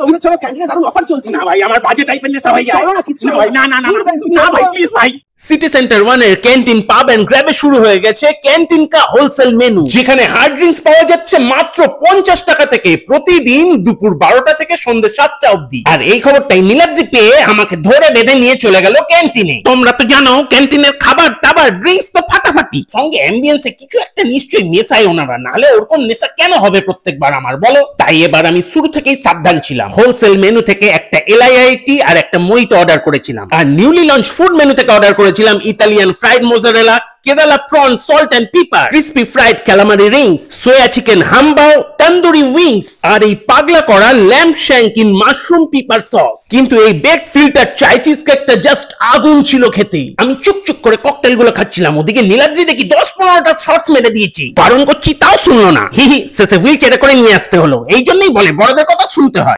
অভিযোগ চলো ক্যান্টিনে দারুণ অফার চলছে। না ভাই আমার বাজে টাইপের নেশা হয়ে যায়। চলো না কিছু ভাই, না না না না ভাই প্লিজ ভাই। সিটি সেন্টার 1 এর ক্যান্টিন পাব এন্ড গ্র্যাবে শুরু হয়ে গেছে ক্যান্টিন কা হোলসেল মেনু, যেখানে হার্ড ড্রিঙ্কস পাওয়া যাচ্ছে মাত্র 50 টাকা থেকে প্রতিদিন দুপুর 12টা থেকে সন্ধ্যে 7টা অবধি। আর এই খবরটাই নীলাদ্রি পেয়ে আমাকে ধরে বেঁধে নিয়ে চলে গেল ক্যান্টিনে। তোমরা তো জানো ক্যান্টিনের খাবার টাবার ড্রিঙ্কস তো ফাটাফাটি, সঙ্গে অ্যাম্বিয়েন্সে কিছু একটা নিশ্চয়ই মেশায় ওনারা, নাহলে ওরকম নেশা কেন হবে প্রত্যেকবার আমার বলো। তাই এবার আমি শুরু থেকেই সাবধান ছিলাম। হোলসেল মেনু থেকে একটা এলআইআইটি আর একটা মোহিতো অর্ডার করেছিলাম, আর নিউলি লঞ্চ ফুড মেনু থেকে অর্ডার করেছিলাম Italian fried mozzarella, Kerala prawn salt and pepper, crispy fried calamari rings, soya chicken humbao, tandoori wings, আর এই পাগলা করা lamb shank in mushroom pepper sauce. কিন্তু এই বেকড ফিল্টার চাই চিজ কেকটা জাস্ট আগুন ছিল খেতে। আমি চুপচুপ করে ককটেল গুলো খাচ্ছিলাম, ওদিকে নীলাদ্রি দেখি 10-15টা শর্টস মেরে দিয়েছি। বারণ করছি তাও শুনলো না, হি হি, শেষে হুইল চেয়ারে করে নিয়ে আসতে হলো। এই জন্যই বলে বড়দের কথা শুনতে হয়।